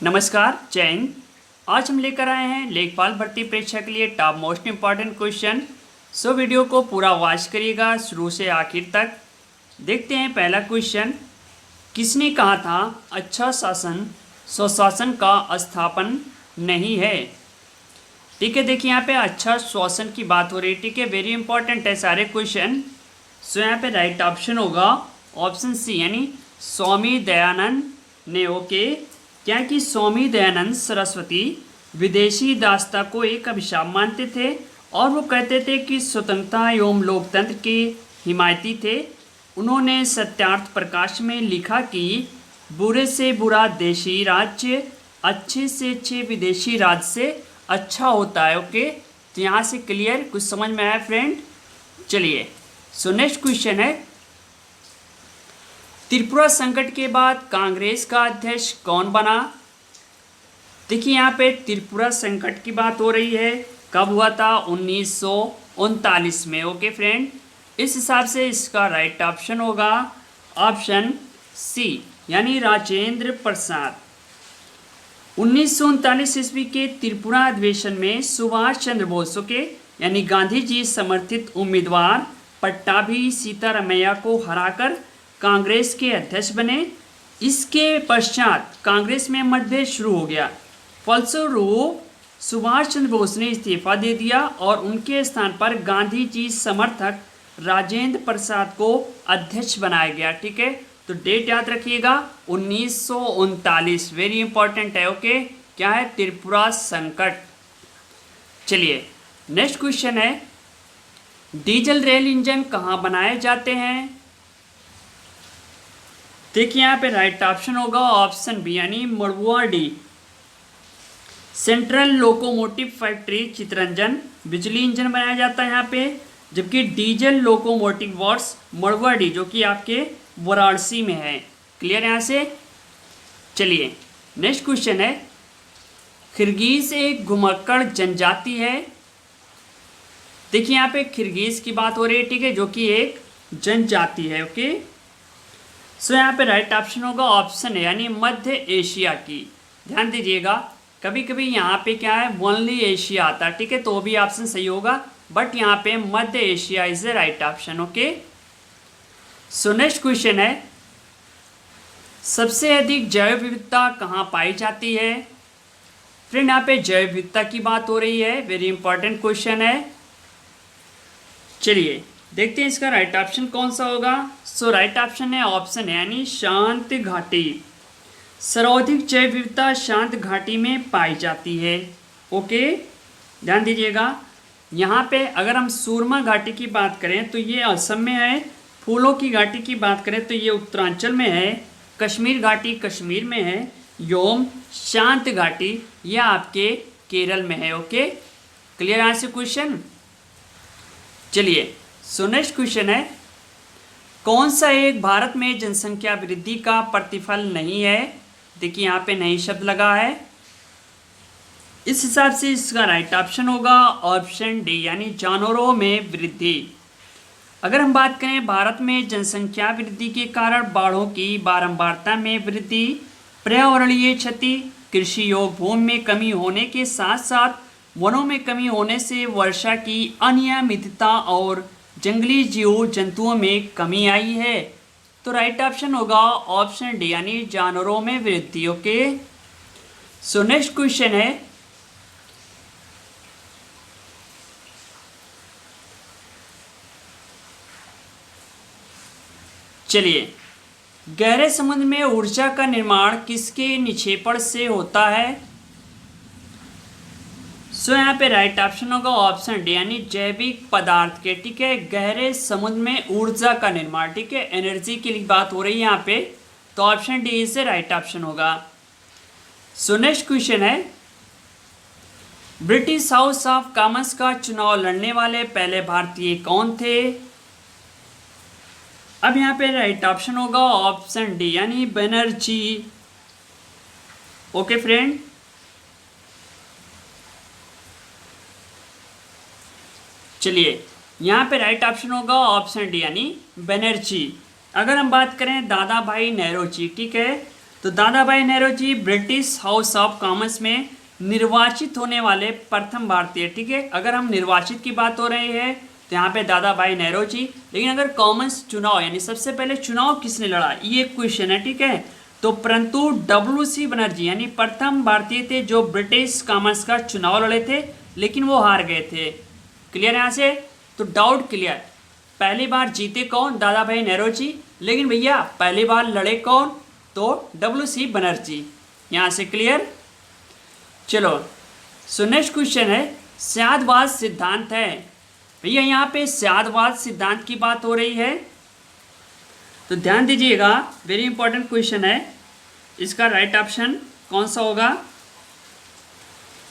नमस्कार, जय हिंद। आज हम लेकर आए हैं लेखपाल भर्ती परीक्षा के लिए top most important question. So video को पूरा वॉच करिएगा शुरू से आखिर तक। देखते हैं पहला क्वेश्चन। किसने कहा था अच्छा शासन स्वशासन का स्थापन नहीं है? ठीक है, देखिए यहाँ पे अच्छा शासन की बात हो रही है। ठीक है, वेरी इंपॉर्टेंट है सारे क्वेश्चन। सो यहाँ पे राइट ऑप्शन होगा ऑप्शन सी, यानी स्वामी दयानंद ने। ओके, क्या कि स्वामी दयानंद सरस्वती विदेशी दासता को एक अभिशाप मानते थे और वो कहते थे कि स्वतंत्रता एवं लोकतंत्र के हिमायती थे। उन्होंने सत्यार्थ प्रकाश में लिखा कि बुरे से बुरा देशी राज्य अच्छे से अच्छे विदेशी राज्य से अच्छा होता है। ओके, तो यहाँ से क्लियर कुछ समझ में आया फ्रेंड? चलिए, सो नेक्स्ट क्वेश्चन है, त्रिपुरा संकट के बाद कांग्रेस का अध्यक्ष कौन बना? देखिए यहाँ पे त्रिपुरा संकट की बात हो रही है। कब हुआ था? 1939 में। ओके फ्रेंड, इस हिसाब से इसका राइट ऑप्शन होगा ऑप्शन सी, यानी राजेंद्र प्रसाद। 1939 ईस्वी के त्रिपुरा अधिवेशन में सुभाष चंद्र बोस के यानी गांधी जी समर्थित उम्मीदवार पट्टाभी सीतारामैया को हराकर कांग्रेस के अध्यक्ष बने। इसके पश्चात कांग्रेस में मतभेद शुरू हो गया। फलस्वरूप सुभाष चंद्र बोस ने इस्तीफा दे दिया और उनके स्थान पर गांधी जी समर्थक राजेंद्र प्रसाद को अध्यक्ष बनाया गया। ठीक है, तो डेट याद रखिएगा 1939, वेरी इंपॉर्टेंट है। ओके, क्या है? त्रिपुरा संकट। चलिए नेक्स्ट क्वेश्चन है, डीजल रेल इंजन कहाँ बनाए जाते हैं? देखिए यहाँ पे राइट ऑप्शन होगा ऑप्शन बी, यानी Manduadih, central locomotive factory Chittaranjan बिजली इंजन बनाया जाता है यहाँ पे। जबकि diesel locomotive works Manduadih जो कि आपके वाराणसी में है। क्लियर यहाँ से? चलिए नेक्स्ट क्वेश्चन है, किर्गिज एक घुमक्कड़ जनजाति है। देखिए यहाँ पे किर्गिज की बात हो रही है। ठीक है, जो कि एक जनजाति है। ओके, सो यहाँ पे राइट ऑप्शन होगा ऑप्शन है, यानी मध्य एशिया की। ध्यान दीजिएगा, कभी कभी यहाँ पे क्या है, ओनली एशिया आता है। ठीक है, तो भी ऑप्शन सही होगा, बट यहाँ पे मध्य Asia is the right option. Okay, so next question है, सबसे अधिक जैव विविधता कहाँ पाई जाती है? फ्रेंड यहाँ पे जैव विविधता की बात हो रही है, वेरी इंपॉर्टेंट क्वेश्चन है। चलिए देखते हैं इसका राइट ऑप्शन कौन सा होगा। सो राइट ऑप्शन है ऑप्शन है, यानी शांत घाटी। सर्वाधिक जैव विविधता शांत घाटी में पाई जाती है। ओके, ध्यान दीजिएगा, यहाँ पे अगर हम सूरमा घाटी की बात करें तो ये असम में है, फूलों की घाटी की बात करें तो ये उत्तरांचल में है, कश्मीर घाटी कश्मीर में है, योम शांत घाटी यह आपके केरल में है। ओके, क्लियर यहाँ से क्वेश्चन? चलिए सो नेक्स्ट क्वेश्चन है, कौन सा एक भारत में जनसंख्या वृद्धि का प्रतिफल नहीं है? देखिए यहाँ पे नहीं शब्द लगा है, इस हिसाब से इसका राइट ऑप्शन होगा ऑप्शन डी, यानी जानवरों में वृद्धि। अगर हम बात करें भारत में जनसंख्या वृद्धि के कारण बाढ़ों की बारंबारता में वृद्धि, पर्यावरणीय क्षति, कृषि योग्य भूमि में कमी होने के साथ साथ वनों में कमी होने से वर्षा की अनियमितता और जंगली जीव जंतुओं में कमी आई है, तो राइट ऑप्शन होगा ऑप्शन डी, यानी जानवरों में वृद्धि। ओके, सो नेक्स्ट क्वेश्चन है, चलिए गहरे समुद्र में ऊर्जा का निर्माण किसके निक्षेपण से होता है? सो यहाँ पे राइट ऑप्शन होगा ऑप्शन डी, यानी जैविक पदार्थ के। ठीक है, गहरे समुद्र में ऊर्जा का निर्माण। ठीक है, एनर्जी की बात हो रही है यहाँ पे, तो ऑप्शन डी से राइट ऑप्शन होगा। सो नेक्स्ट क्वेश्चन है, ब्रिटिश हाउस ऑफ कॉमन्स का चुनाव लड़ने वाले पहले भारतीय कौन थे? अब यहाँ पे राइट ऑप्शन होगा ऑप्शन डी, यानी बनर्जी। ओके फ्रेंड, चलिए यहाँ पे राइट ऑप्शन होगा ऑप्शन डी, यानी बनर्जी। अगर हम बात करें दादा भाई नेहरू जी, ठीक है, तो Dadabhai Naoroji British House of Commons में निर्वाचित होने वाले प्रथम भारतीय, ठीक है। अगर हम निर्वाचित की बात हो रही है तो यहाँ पे दादा भाई नौरोजी, लेकिन अगर कॉमन्स चुनाव यानी सबसे पहले चुनाव किसने लड़ा, ये एक क्वेश्चन है, ठीक है। तो परंतु WC बनर्जी यानी प्रथम भारतीय थे जो ब्रिटिश कॉमन्स का चुनाव लड़े थे, लेकिन वो हार गए थे। क्लियर यहाँ से, तो डाउट क्लियर। पहली बार जीते कौन, दादा भाई नौरोजी, लेकिन भैया पहली बार लड़े कौन, तो WC बनर्जी। यहाँ से क्लियर। चलो सो नेक्स्ट क्वेश्चन है, स्यादवाद सिद्धांत है। भैया यहाँ पे स्यादवाद सिद्धांत की बात हो रही है, तो ध्यान दीजिएगा, वेरी इंपॉर्टेंट क्वेश्चन है। इसका राइट ऑप्शन कौन सा होगा,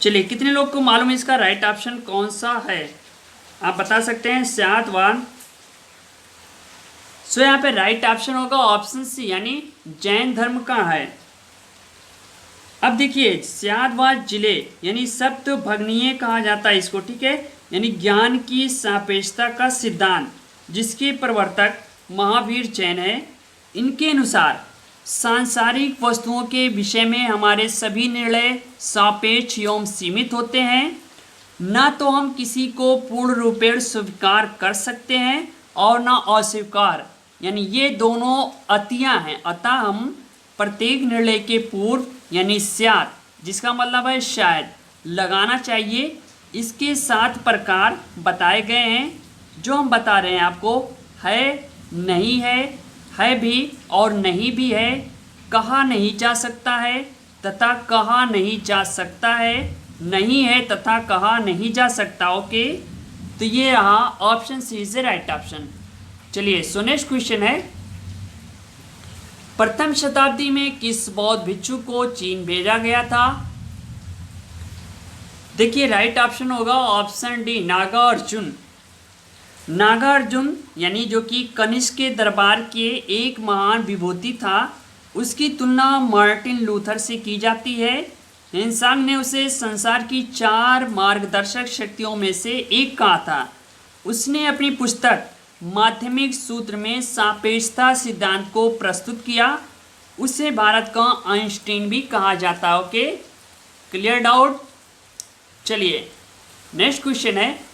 चलिए कितने लोग को मालूम है इसका राइट ऑप्शन कौन सा है, आप बता सकते हैं। स्यादवाद, सो यहाँ पे राइट ऑप्शन होगा ऑप्शन सी, यानी जैन धर्म का है। अब देखिए स्यादवाद जिले यानी सप्त भगनीय कहा जाता है इसको, ठीक है, यानी ज्ञान की सापेक्षता का सिद्धांत जिसके प्रवर्तक महावीर जैन है। इनके अनुसार सांसारिक वस्तुओं के विषय में हमारे सभी निर्णय सापेक्ष एवं सीमित होते हैं, न तो हम किसी को पूर्ण रूपेण स्वीकार कर सकते हैं और न अस्वीकार, यानी ये दोनों अतियां हैं। अतः हम प्रत्येक निर्णय के पूर्व यानी स्यात्, जिसका मतलब है शायद, लगाना चाहिए। इसके 7 प्रकार बताए गए हैं, जो हम बता रहे हैं आपको, है, नहीं है भी और नहीं भी है, कहा नहीं जा सकता है तथा कहा नहीं जा सकता है, नहीं है तथा कहा नहीं जा सकता। ओके, तो ये यहाँ option C is the right option. चलिए सो नेक्स्ट क्वेश्चन है, प्रथम शताब्दी में किस बौद्ध भिक्षु को चीन भेजा गया था। देखिए राइट ऑप्शन होगा ऑप्शन डी, नागार्जुन। नागार्जुन यानी जो कि कनिष्क के दरबार के एक महान विभूति था, उसकी तुलना मार्टिन लूथर से की जाती है। हिंसांग ने उसे संसार की 4 मार्गदर्शक शक्तियों में से एक कहा था। उसने अपनी पुस्तक माध्यमिक सूत्र में सापेक्षता सिद्धांत को प्रस्तुत किया। उसे भारत का आइंस्टीन भी कहा जाता है। Okay, clear doubt. चलिए नेक्स्ट क्वेश्चन है,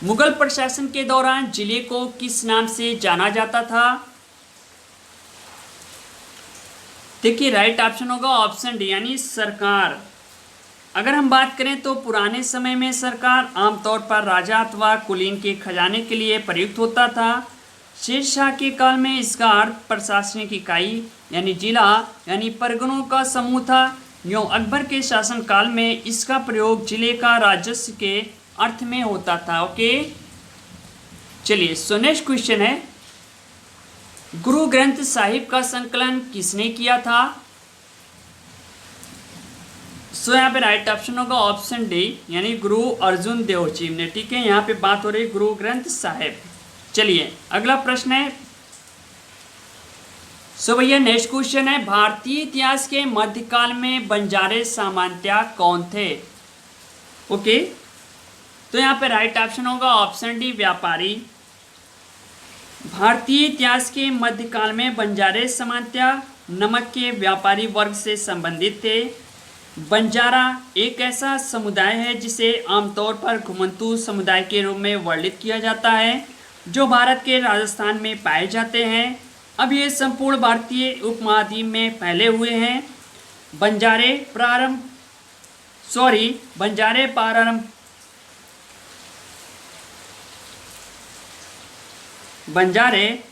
मुगल प्रशासन के दौरान जिले को किस नाम से जाना जाता था। देखिए राइट ऑप्शन होगा ऑप्शन डी, यानी सरकार। अगर हम बात करें तो पुराने समय में सरकार आमतौर पर राजा अथवा कुलीन के खजाने के लिए प्रयुक्त होता था। शेरशाह के काल में इसका अर्थ प्रशासनिक इकाई यानी जिला यानी परगनों का समूह था। यूँ अकबर के शासनकाल में इसका प्रयोग जिले का राजस्व के अर्थ में होता था। ओके, चलिए सो नेक्स्ट क्वेश्चन है, गुरु ग्रंथ साहिब का संकलन किसने किया था। सो यहाँ पे राइट ऑप्शन होगा ऑप्शन डी, यानी गुरु अर्जुन देव जी ने। ठीक है, यहाँ पे बात हो रही है गुरु ग्रंथ साहिब। चलिए अगला प्रश्न है, सो भैया नेक्स्ट क्वेश्चन है, भारतीय इतिहास के मध्यकाल में बंजारे सामंत्या कौन थे। ओके, तो यहाँ पे राइट ऑप्शन होगा ऑप्शन डी, व्यापारी। भारतीय इतिहास के मध्यकाल में बंजारे सामंत्या नमक के व्यापारी वर्ग से संबंधित थे। बंजारा एक ऐसा समुदाय है जिसे आमतौर पर घुमंतू समुदाय के रूप में वर्णित किया जाता है, जो भारत के राजस्थान में पाए जाते हैं। अब ये संपूर्ण भारतीय उपमहाद्वीप में फैले हुए हैं। बंजारे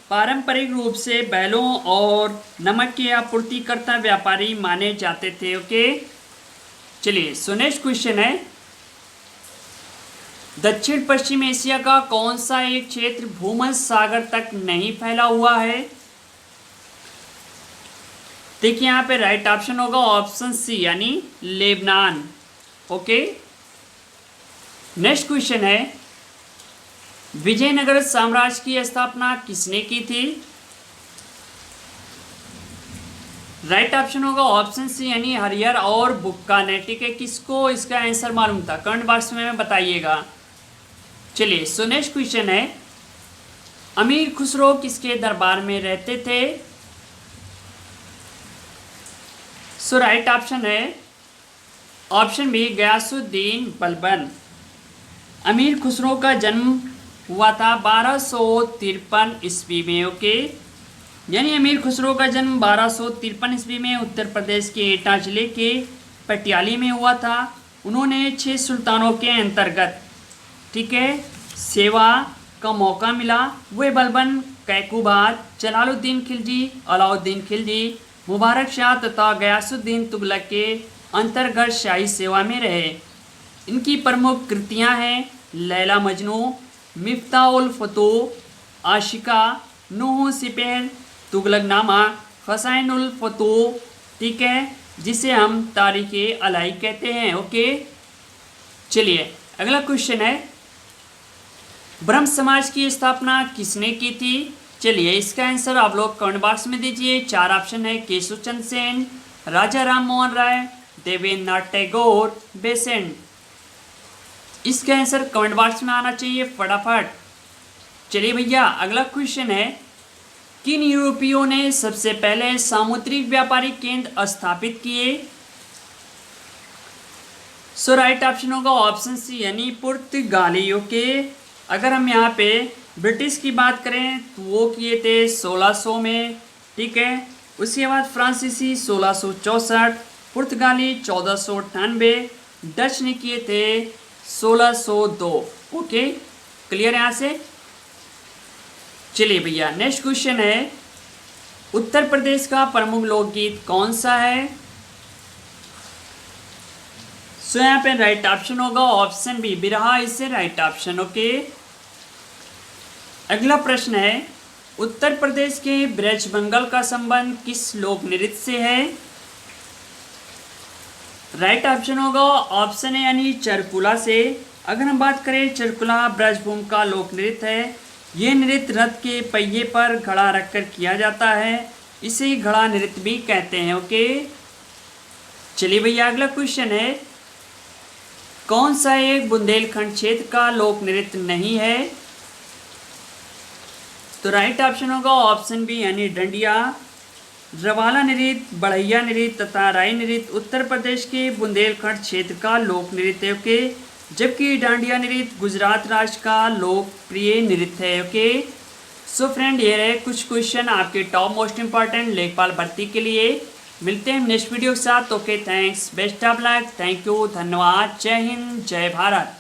पारंपरिक रूप से बैलों और नमक के आपूर्तिकर्ता व्यापारी माने जाते थे। ओके, चलिए सो नेक्स्ट क्वेश्चन है, दक्षिण पश्चिम एशिया का कौन सा एक क्षेत्र भूमध्य सागर तक नहीं फैला हुआ है। देखिए यहाँ पे राइट ऑप्शन होगा ऑप्शन सी, यानी लेबनान। ओके, नेक्स्ट क्वेश्चन है, विजयनगर साम्राज्य की स्थापना किसने की थी। राइट ऑप्शन होगा ऑप्शन सी, यानी हरिहर और बुक्का ने। ठीक है, किसको इसका आंसर मालूम था कमेंट बॉक्स में बताइएगा। चलिए सो नेक्स्ट क्वेश्चन है, अमीर खुसरो किसके दरबार में रहते थे। सो राइट ऑप्शन है ऑप्शन बी गयासुद्दीन बलबन। अमीर खुसरो का जन्म हुआ था 1253 ईस्वी में। ओके, यानी अमीर खुसरो का जन्म 1253 ईस्वी में उत्तर प्रदेश के एटा जिले के पटियाली में हुआ था। उन्होंने 6 सुल्तानों के अंतर्गत, ठीक है, सेवा का मौका मिला। वे बलबन, कैकुबाद, जलालुद्दीन खिलजी, अलाउद्दीन खिलजी, मुबारक शाह तथा गयासुद्दीन तुगलक के अंतर्गत शाही सेवा में रहे। इनकी प्रमुख कृतियां हैं लैला मजनू, मिफ्ताउल फतूह, आशिका, नूह सिपहर, तुगलकनामा, हसैनुल फतूह, ठीक है, जिसे हम तारीख़ अलाई कहते हैं। ओके, चलिए अगला क्वेश्चन है ब्रह्म समाज की स्थापना किसने की थी? चलिए इसका आंसर आप लोग कमेंट बॉक्स में दीजिए। 4 ऑप्शन है केशव चंद्र सेन, राजा राम मोहन राय, देवेंद्रनाथ टैगोर, बेसेंट। इसका आंसर कमेंट बॉक्स में आना चाहिए फटाफट। चलिए भैया अगला क्वेश्चन है किन यूरोपियों ने सबसे पहले सामुद्रिक व्यापारिक केंद्र स्थापित किए? सो राइट ऑप्शन होगा ऑप्शन सी यानी पुर्तगाली। ओके, अगर हम यहाँ पे ब्रिटिश की बात करें तो वो किए थे 1600 में, ठीक है। उसके बाद फ्रांसीसी 1664, पुर्तगाली 1498, डच ने किए थे 1602। ओके, क्लियर यहाँ से? चलिए भैया नेक्स्ट क्वेश्चन है उत्तर प्रदेश का प्रमुख लोकगीत कौन सा है? सो यहाँ पे राइट ऑप्शन होगा ऑप्शन बी बिरहा, इससे राइट ऑप्शन। ओके, अगला प्रश्न है उत्तर प्रदेश के ब्रज बंगाल का संबंध किस लोक नृत्य से है? राइट ऑप्शन होगा ऑप्शन ए यानी चरकुला से। अगर हम बात करें चरकुला ब्रजभूमि का लोक नृत्य है। ये नृत्य रथ के पहिए पर घड़ा रखकर किया जाता है, इसे घड़ा नृत्य भी कहते हैं। ओके, चलिए भैया अगला क्वेश्चन है कौन सा एक बुंदेलखंड क्षेत्र का लोक नृत्य नहीं है? तो राइट ऑप्शन होगा ऑप्शन बी यानी डंडिया। रवाला नृत्य, बढ़ैया नृत्य तथा राई नृत्य उत्तर प्रदेश के बुंदेलखंड क्षेत्र का लोक नृत्य है। ओके, जबकि डांडिया नृत्य गुजरात राज्य का लोकप्रिय नृत्य है। ओके, सो फ्रेंड ये रहे कुछ क्वेश्चन आपके टॉप मोस्ट इंपॉर्टेंट लेखपाल भर्ती के लिए। मिलते हैं नेक्स्ट वीडियो के साथ। Okay, thanks, best of luck, thank you, धन्यवाद, जय हिंद, जय भारत।